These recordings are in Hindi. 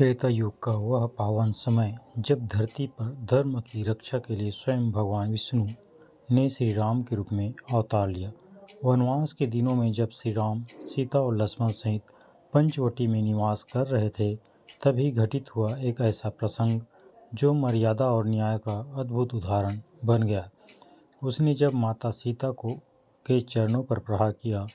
त्रेता युग का वह पावन समय जब धरती पर धर्म की रक्षा के लिए स्वयं भगवान विष्णु ने श्री राम के रूप में अवतार लिया। वनवास के दिनों में जब श्री राम सीता और लक्ष्मण सहित पंचवटी में निवास कर रहे थे, तभी घटित हुआ एक ऐसा प्रसंग जो मर्यादा और न्याय का अद्भुत उदाहरण बन गया। उसने जब माता सीता के चरणों पर प्रहार किया,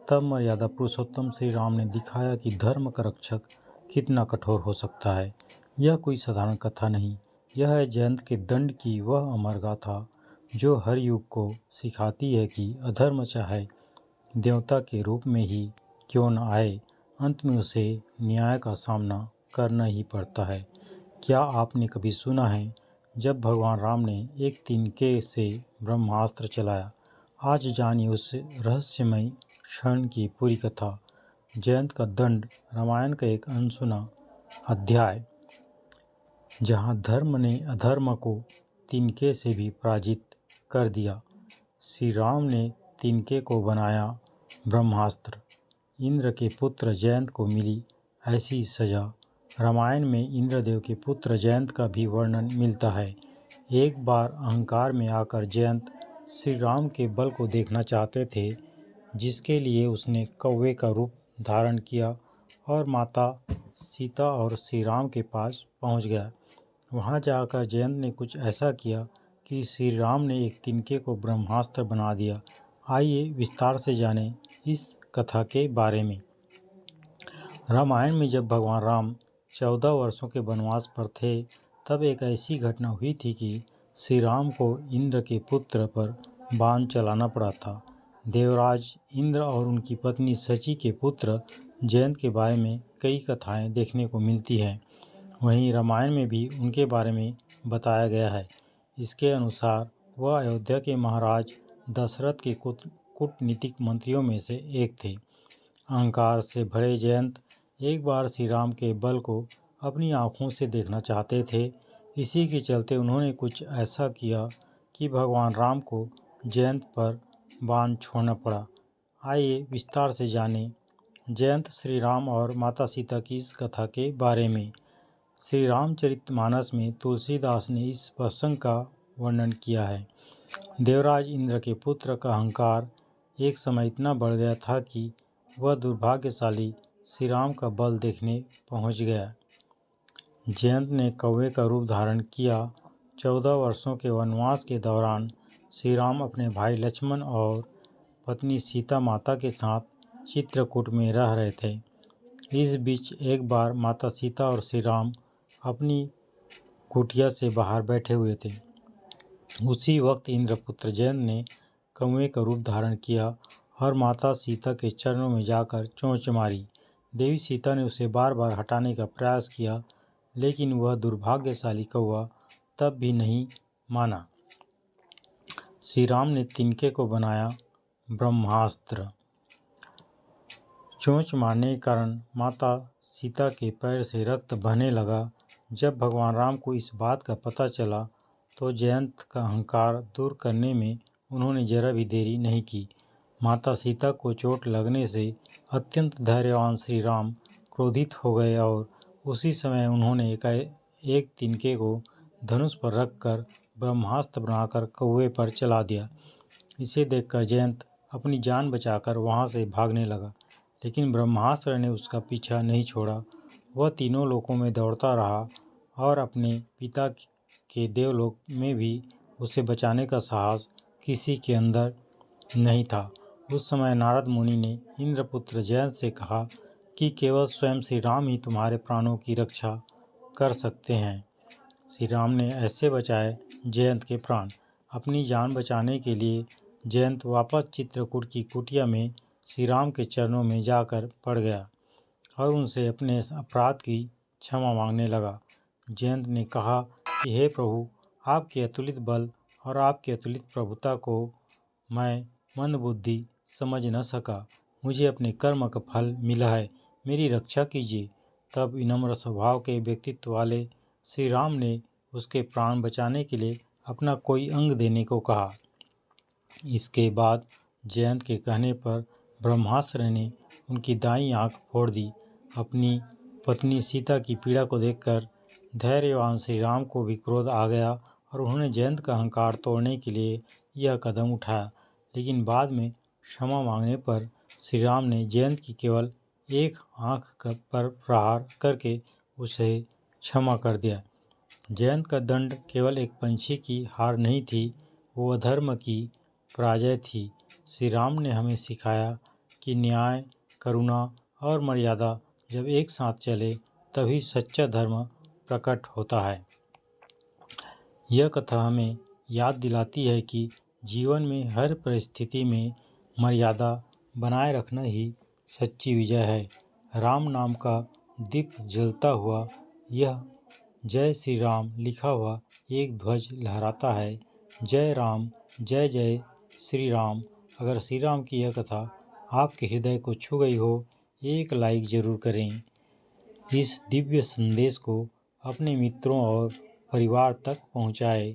तब मर्यादा पुरुषोत्तम श्री राम ने दिखाया कि धर्म का रक्षक कितना कठोर हो सकता है। यह कोई साधारण कथा नहीं, यह है जयंत के दंड की वह अमर गाथा जो हर युग को सिखाती है कि अधर्म चाहे देवता के रूप में ही क्यों न आए, अंत में उसे न्याय का सामना करना ही पड़ता है। क्या आपने कभी सुना है जब भगवान राम ने एक तिनके से ब्रह्मास्त्र चलाया? आज जानिए उस रहस्यमय क्षण की पूरी कथा। जयंत का दंड रामायण का एक अनसुना अध्याय, जहाँ धर्म ने अधर्म को तिनके से भी पराजित कर दिया। श्री राम ने तिनके को बनाया ब्रह्मास्त्र। इंद्र के पुत्र जयंत को मिली ऐसी सजा। रामायण में इंद्रदेव के पुत्र जयंत का भी वर्णन मिलता है। एक बार अहंकार में आकर जयंत श्री राम के बल को देखना चाहते थे, जिसके लिए उसने कौवे का रूप धारण किया और माता सीता और श्री राम के पास पहुंच गया। वहां जाकर जयंत ने कुछ ऐसा किया कि श्री राम ने एक तिनके को ब्रह्मास्त्र बना दिया। आइए विस्तार से जानें इस कथा के बारे में। रामायण में जब भगवान राम 14 वर्षों के वनवास पर थे, तब एक ऐसी घटना हुई थी कि श्री राम को इंद्र के पुत्र पर बाण चलाना पड़ा था। देवराज इंद्र और उनकी पत्नी शची के पुत्र जयंत के बारे में कई कथाएं देखने को मिलती हैं। वहीं रामायण में भी उनके बारे में बताया गया है। इसके अनुसार वह अयोध्या के महाराज दशरथ के कूटनीतिक मंत्रियों में से एक थे। अहंकार से भरे जयंत एक बार श्री राम के बल को अपनी आँखों से देखना चाहते थे। इसी के चलते उन्होंने कुछ ऐसा किया कि भगवान राम को जयंत पर बाण छोड़ना पड़ा। आइए विस्तार से जानें जयंत, श्री राम और माता सीता की इस कथा के बारे में। श्री रामचरितमानस में तुलसीदास ने इस प्रसंग का वर्णन किया है। देवराज इंद्र के पुत्र का अहंकार एक समय इतना बढ़ गया था कि वह दुर्भाग्यशाली श्री राम का बल देखने पहुंच गया। जयंत ने कौवे का रूप धारण किया। 14 वर्षों के वनवास के दौरान श्री राम अपने भाई लक्ष्मण और पत्नी सीता माता के साथ चित्रकूट में रह रहे थे। इस बीच एक बार माता सीता और श्री राम अपनी कुटिया से बाहर बैठे हुए थे। उसी वक्त इंद्रपुत्र जयंत ने कौवे का रूप धारण किया और माता सीता के चरणों में जाकर चोंच मारी। देवी सीता ने उसे बार बार हटाने का प्रयास किया, लेकिन वह दुर्भाग्यशाली कौवा तब भी नहीं माना। श्री राम ने तिनके को बनाया ब्रह्मास्त्र। चोंच मारने के कारण माता सीता के पैर से रक्त बहने लगा। जब भगवान राम को इस बात का पता चला, तो जयंत का अहंकार दूर करने में उन्होंने जरा भी देरी नहीं की। माता सीता को चोट लगने से अत्यंत धैर्यवान श्री राम क्रोधित हो गए और उसी समय उन्होंने एक तिनके को धनुष पर रखकर ब्रह्मास्त्र बनाकर कौवे पर चला दिया। इसे देखकर जयंत अपनी जान बचाकर वहां से भागने लगा, लेकिन ब्रह्मास्त्र ने उसका पीछा नहीं छोड़ा। वह तीनों लोकों में दौड़ता रहा और अपने पिता के देवलोक में भी उसे बचाने का साहस किसी के अंदर नहीं था। उस समय नारद मुनि ने इंद्रपुत्र जयंत से कहा कि केवल स्वयं श्री राम ही तुम्हारे प्राणों की रक्षा कर सकते हैं। श्री राम ने ऐसे बचाए जयंत के प्राण। अपनी जान बचाने के लिए जयंत वापस चित्रकूट की कुटिया में श्री राम के चरणों में जाकर पड़ गया और उनसे अपने अपराध की क्षमा मांगने लगा। जयंत ने कहा कि हे प्रभु, आपके अतुलित बल और आपकी अतुलित प्रभुता को मैं मंदबुद्धि समझ न सका। मुझे अपने कर्म का फल मिला है, मेरी रक्षा कीजिए। तब विनम्र स्वभाव के व्यक्तित्व वाले श्री राम ने उसके प्राण बचाने के लिए अपना कोई अंग देने को कहा। इसके बाद जयंत के कहने पर ब्रह्मास्त्र ने उनकी दाईं आंख फोड़ दी। अपनी पत्नी सीता की पीड़ा को देखकर धैर्यवान श्री राम को भी क्रोध आ गया और उन्होंने जयंत का अहंकार तोड़ने के लिए यह कदम उठाया। लेकिन बाद में क्षमा मांगने पर श्री राम ने जयंत की केवल एक आंख पर प्रहार करके उसे क्षमा कर दिया। जयंत का दंड केवल एक पंछी की हार नहीं थी, वो अधर्म की पराजय थी। श्री राम ने हमें सिखाया कि न्याय, करुणा और मर्यादा जब एक साथ चले तभी सच्चा धर्म प्रकट होता है। यह कथा हमें याद दिलाती है कि जीवन में हर परिस्थिति में मर्यादा बनाए रखना ही सच्ची विजय है। राम नाम का दीप जलता हुआ यह जय श्री राम लिखा हुआ एक ध्वज लहराता है। जय राम, जय जय श्री राम। अगर श्री राम की यह कथा आपके हृदय को छू गई हो, एक लाइक ज़रूर करें। इस दिव्य संदेश को अपने मित्रों और परिवार तक पहुंचाएं,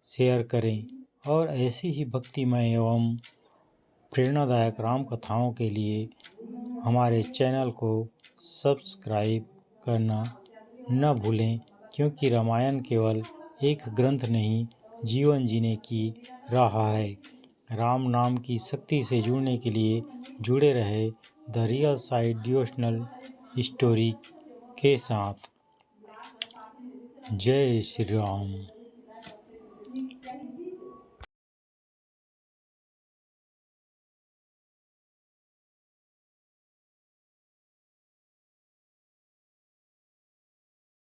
शेयर करें और ऐसी ही भक्तिमय एवं प्रेरणादायक राम कथाओं के लिए हमारे चैनल को सब्सक्राइब करना न भूलें, क्योंकि रामायण केवल एक ग्रंथ नहीं, जीवन जीने की राह है। राम नाम की शक्ति से जुड़ने के लिए जुड़े रहे the real side devotional story के साथ। जय श्री राम।